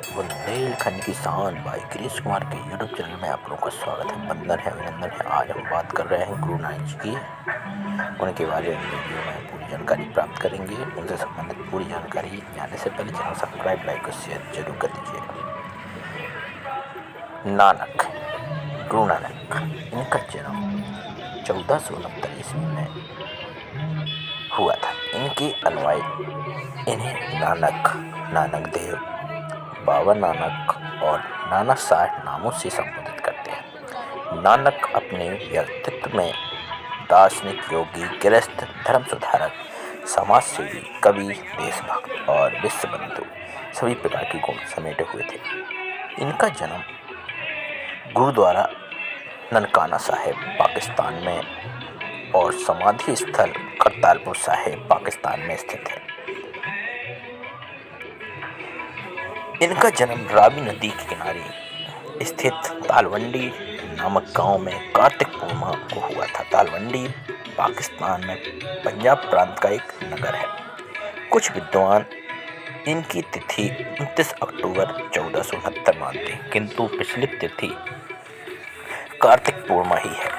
बुंदेलखंड की शान भाई कृष्ण कुमार के यूट्यूब चैनल में आप लोगों का स्वागत है। वंदन है, अभिनंदन है। आज हम बात कर रहे हैं गुरु नानक जी की। उनके बारे में वीडियो में पूरी जानकारी प्राप्त करेंगे। उनसे संबंधित पूरी जानकारी जानने से पहले चैनल सब्सक्राइब, लाइक और शेयर जरूर कर दीजिए। नानक, गुरु नानक, इनका जन्म 1469 ईस्वी में हुआ था। इनके अनुयायी इन्हें नानक, नानक देव, बाबा नानक और नाना साहब नामों से संबोधित करते हैं। नानक अपने व्यक्तित्व में दार्शनिक, योगी, गृहस्थ, धर्म सुधारक, समाज सेवी, कवि, देशभक्त और विश्व बंधु सभी प्रकार के गुण समेटे हुए थे। इनका जन्म गुरुद्वारा ननकाना साहिब पाकिस्तान में और समाधि स्थल करतारपुर साहिब पाकिस्तान में स्थित है। इनका जन्म रावी नदी के किनारे स्थित तालवंडी नामक गांव में कार्तिक पूर्णिमा को हुआ था। तालवंडी पाकिस्तान में पंजाब प्रांत का एक नगर है। कुछ विद्वान इनकी तिथि 29 अक्टूबर 1469 मानते हैं, किंतु प्रचलित तिथि कार्तिक पूर्णिमा ही है,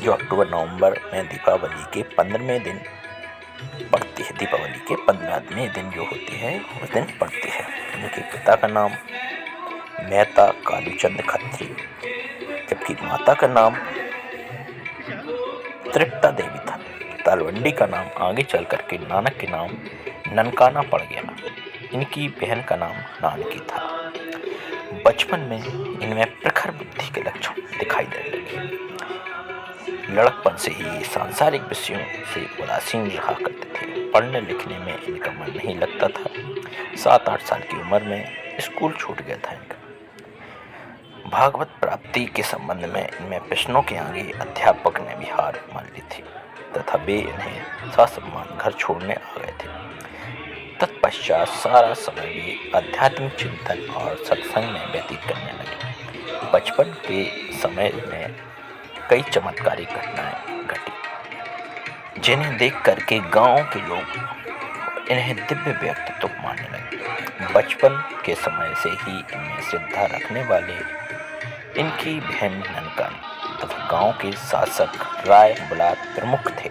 जो अक्टूबर-नवंबर में दीपावली के 15वें दिन पड़ती है। दीपावली के 15वें दिन जो होती है उस दिन पड़ती है। इनके पिता का नाम मेहता कालूचंद खत्री, जबकि माता का नाम तृप्ता देवी था। तालवंडी का नाम आगे चल करके नानक के नाम ननकाना पड़ गया। इनकी बहन का नाम नानकी था। बचपन में इनमें प्रखर बुद्धि के लक्षण दिखाई देने लगे। लड़कपन से ही सांसारिक विषयों से उदासीन रहा करते थे। पढ़ने लिखने में इनका मन नहीं लगता था। 7-8 साल की उम्र में स्कूल छूट गया था इनका। भागवत प्राप्ति के संबंध में इनमें प्रश्नों के आगे अध्यापक ने भी हार मान ली थी तथा वे इन्हें ससम्मान घर छोड़ने आ गए थे। तत्पश्चात सारा समय वे आध्यात्मिक चिंतन और सत्संग में व्यतीत करने लगे। बचपन के समय में कई चमत्कारिक घटनाएं घटी, जिन्हें देख करके गांव के लोग इन्हें दिव्य व्यक्तित्व मानने लगे। बचपन के समय से ही इनमें श्रद्धा रखने वाले इनकी बहन ननकानी तथा गांव के शासक राय बुलात प्रमुख थे।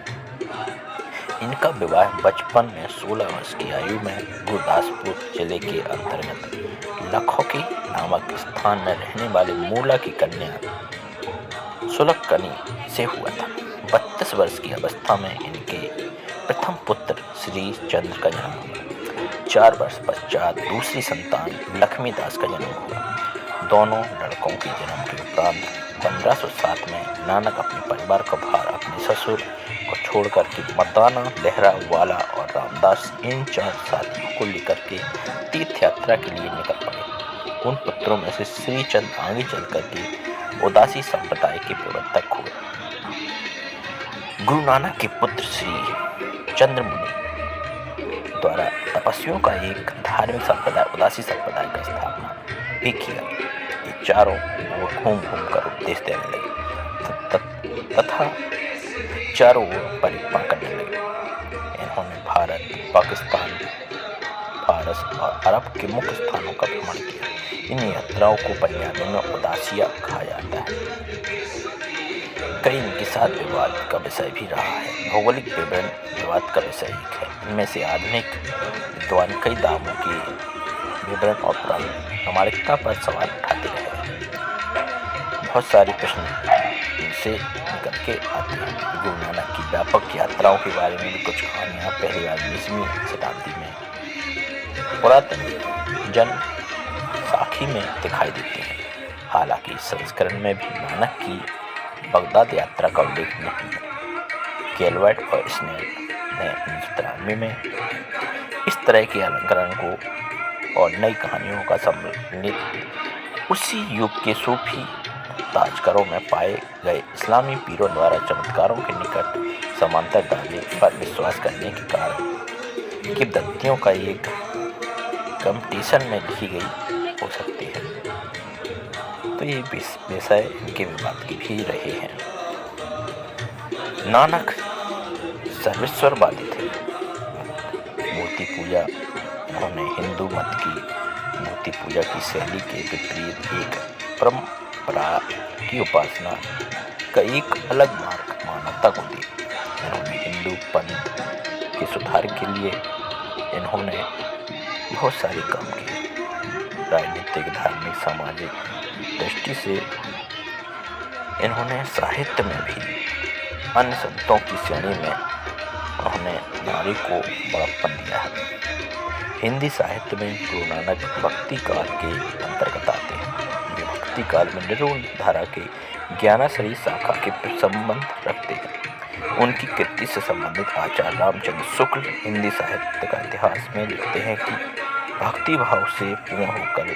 इनका विवाह बचपन में 16 वर्ष की आयु में गुरदासपुर जिले के अंतर्गत लखोकी नामक स्थान में रहने वाले मूला की कन्या सुलकनी से हुआ था। 32 वर्ष की अवस्था में इनके प्रथम पुत्र श्री चंद्र का जन्म हुआ। 4 वर्ष पश्चात दूसरी संतान लक्ष्मीदास का जन्म हुआ। दोनों लड़कों के जन्म के उपरांत 1507 में नानक अपने परिवार का भार अपने ससुर को छोड़कर के मर्दाना, लहरा वाला और रामदास इन 4 साथियों को लेकर के तीर्थ यात्रा के लिए निकल पड़े। उन पुत्रों में से श्रीचंद आगे चल करके उदासी संप्रदाय के प्रवर्तक हुए। गुरु नानक के पुत्र श्री चंद्रमुनि द्वारा तपस्वियों का एक धार्मिक संप्रदाय उदासी संप्रदाय का स्थापना भी किया। ये चारों ओर घूम घूम कर उपदेश देने लगे तथा चारों ओर परिक्रमा करने लगे। इन्होंने भारत, पाकिस्तान, फारस और अरब के मुख्य स्थानों का भ्रमण किया। इन यात्राओं को पंजाबी में उदासिया कहा जाता है। कई इनके साथ विवाद का विषय भी रहा है। भौगोलिक विवरण विवाद का विषय एक है। इनमें से आधुनिक विद्वान कई दावों के विवरण और प्रामाणिकता पर सवाल उठाते रहे। बहुत सारे प्रश्न इनसे निकल के आते हैं। गुरु नानक की व्यापक यात्राओं के बारे में भी कुछ कहानियाँ पहली बार 20वीं शताब्दी में पुरातन जन साखी में दिखाई देती हैं। हालांकि इस संस्करण में भी नानक की बगदाद यात्रा का उल्लेख नहीं है। कैलवर्ट और स्नेल ने 1993 में इस तरह के अलंकरण को और नई कहानियों का सम्मिलित उसी युग के सूफी ताजकरों में पाए गए इस्लामी पीरों द्वारा चमत्कारों के निकट समांतर दावे पर विश्वास करने के कारण किंवदंतियों का एक कंपटीशन में लिखी गई हो सकती है। तो ये विषय इनके विवाद के भी रहे हैं। नानक सर्वेश्वरवादी थे। मूर्ति पूजा, उन्होंने हिंदू मत की मूर्ति पूजा की शैली के विपरीत एक परंपरा की उपासना का एक अलग मार्ग मानवता को दिया। इन्होंने हिंदू पंथ के सुधार के लिए इन्होंने बहुत सारे काम किए। राजनीतिक, धार्मिक, सामाजिक दृष्टि से इन्होंने साहित्य में भी अन्य संतों की श्रेणी में उन्होंने नारी को बड़प्पन दिया है। हिंदी साहित्य में गुरु नानक भक्ति काल के अंतर्गत आते हैं। वे भक्ति काल में निरोल धारा के ज्ञानाश्रयी शाखा के संबंध रखते हैं। उनकी कृति से संबंधित आचार्य रामचंद्र शुक्ल हिंदी साहित्य का इतिहास में लिखते हैं कि भक्ति भाव से पूर्ण होकर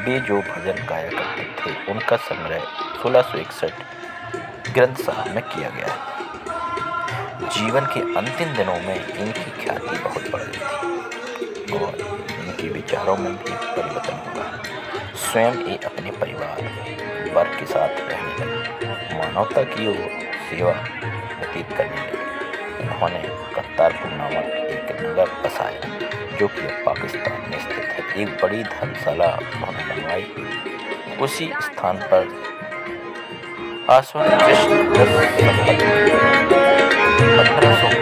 वे जो भजन गाया करते थे, उनका संग्रह 1661 ग्रंथ साहब में किया गया है। जीवन के अंतिम दिनों में इनकी ख्याति बहुत बढ़ गई थी और इनके विचारों में भी परिवर्तन हुआ। स्वयं ये अपने परिवार वर्ग के साथ रहने लगे, मानवता की ओर सेवा व्यतीत करने लगे। इन्होंने करतारपुर नामक एक नगर बसाया जो कि अब पाकिस्तान में स्थित है। एक बड़ी धर्मशाला उन्होंने बनवाई। उसी स्थान पर आश्वन कृष्ण 1500